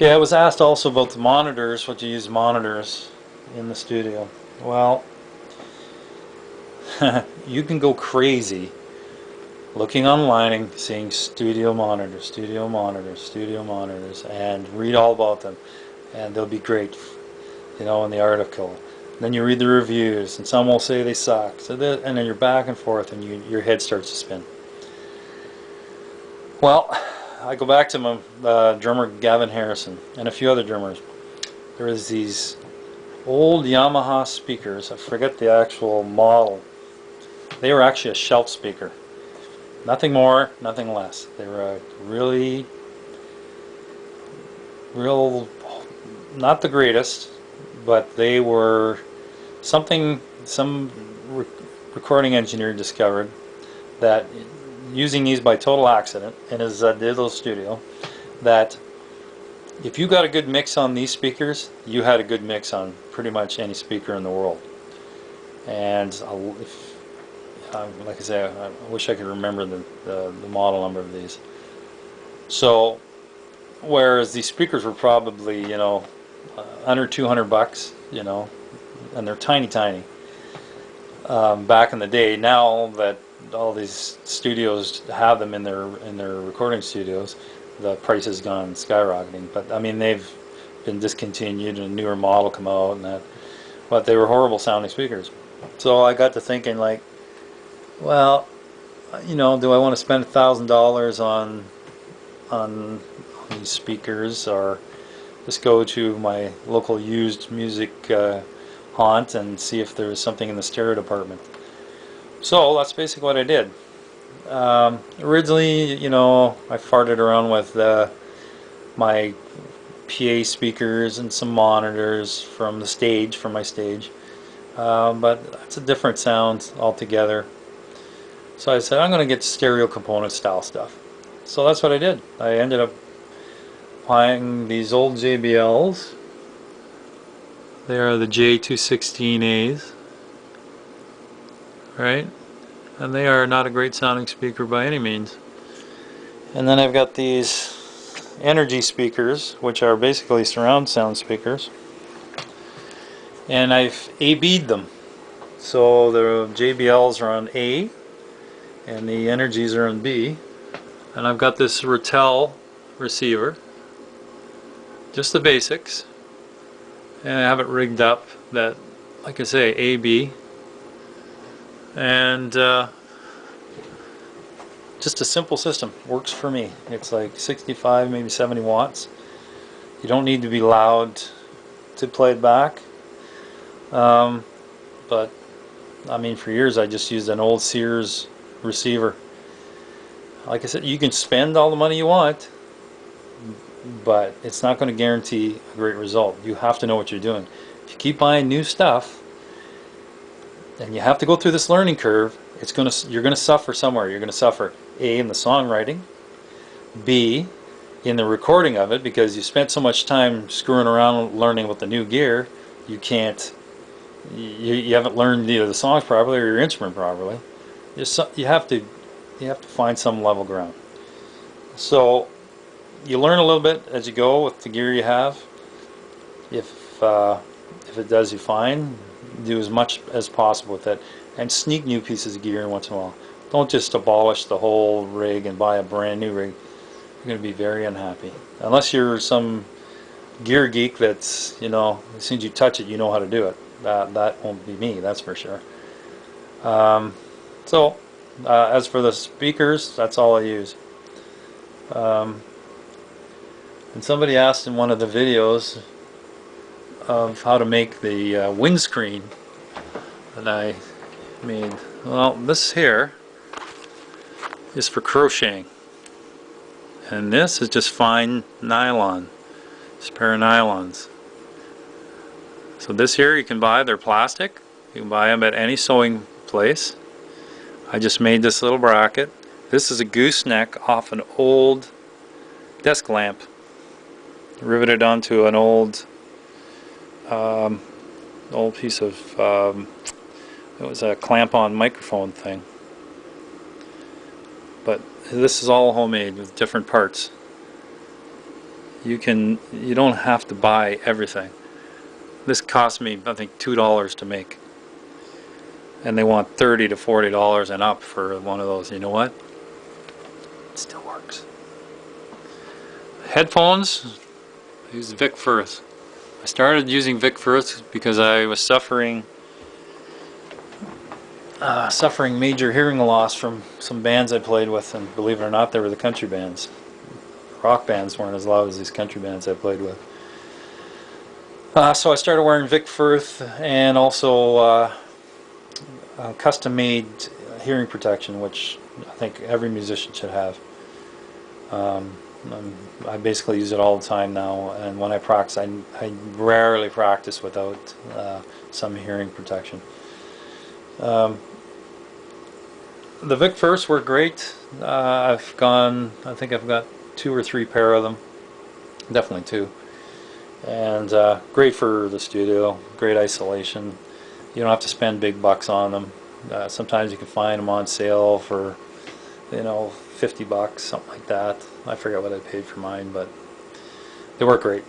Okay, I was asked also about the monitors, what you use monitors in the studio. Well, you can go crazy looking online and seeing studio monitors, studio monitors, studio monitors, and read all about them. And they'll be great, in the article. Then you read the reviews, and some will say they suck. And then you're back and forth, and your head starts to spin. Well, I go back to my drummer Gavin Harrison and a few other drummers. There was these old Yamaha speakers. I forget the actual model. They were actually a shelf speaker. Nothing more, nothing less. They were a real, not the greatest, but they were something some recording engineer discovered that using these by total accident in his digital studio, that if you got a good mix on these speakers, you had a good mix on pretty much any speaker in the world. And like I say, I wish I could remember the model number of these. So, whereas these speakers were probably, under $200, and they're tiny, back in the day. Now that all these studios have them in their recording studios, the price has gone skyrocketing. But I mean, they've been discontinued and a newer model come out and that. But they were horrible sounding speakers. So I got to thinking, like, well, do I want to spend $1,000 on these speakers, or just go to my local used music haunt and see if there's something in the stereo department? So that's basically what I did. Originally, I farted around with my PA speakers and some monitors from my stage, but it's a different sound altogether. So I said, I'm going to get stereo component style stuff. So that's what I did. I ended up buying these old JBLs. They are the J216As, right? And they are not a great sounding speaker by any means. And then I've got these energy speakers, which are basically surround sound speakers. And I've A-B'd them. So the JBLs are on A, and the energies are on B. And I've got this Rattel receiver, just the basics, and I have it rigged up that, like I say, A-B, and just a simple system. Works for me. It's like 65, maybe 70 watts. You don't need to be loud to play it back, but I mean, for years I just used an old Sears receiver. Like I said, you can spend all the money you want, but it's not going to guarantee a great result. You have to know what you're doing. If you keep buying new stuff, and you have to go through this learning curve, you're going to suffer somewhere. You're going to suffer A, in the songwriting, B, in the recording of it, because you spent so much time screwing around learning with the new gear, you haven't learned either the songs properly or your instrument properly. You have to find some level ground. So you learn a little bit as you go with the gear you have. If it does you fine, do as much as possible with it, and sneak new pieces of gear in once in a while. Don't just abolish the whole rig and buy a brand new rig. You're going to be very unhappy. Unless you're some gear geek that's, as soon as you touch it, you know how to do it. That won't be me, that's for sure. As for the speakers, that's all I use. And somebody asked in one of the videos of how to make the windscreen that I made. Well, this here is for crocheting, and this is just fine nylon. Just a pair of nylons. So this here you can buy. They're plastic. You can buy them at any sewing place. I just made this little bracket. This is a gooseneck off an old desk lamp, riveted onto an old piece of it was a clamp-on microphone thing. But this is all homemade with different parts. you don't have to buy everything. This cost me, I think, $2 to make, and they want $30 to $40 and up for one of those. You know what? It still works. Headphones, I use Vic Firth. I started using Vic Firth because I was suffering major hearing loss from some bands I played with, and believe it or not, they were the country bands. Rock bands weren't as loud as these country bands I played with. So I started wearing Vic Firth, and also custom-made hearing protection, which I think every musician should have. I basically use it all the time now, and when I practice, I rarely practice without some hearing protection. The Vic Firths work great. I think I've got 2 or 3 pair of them, definitely 2. And great for the studio, great isolation. You don't have to spend big bucks on them. Sometimes you can find them on sale for, you know, $50, something like that. I forget what I paid for mine, but they work great.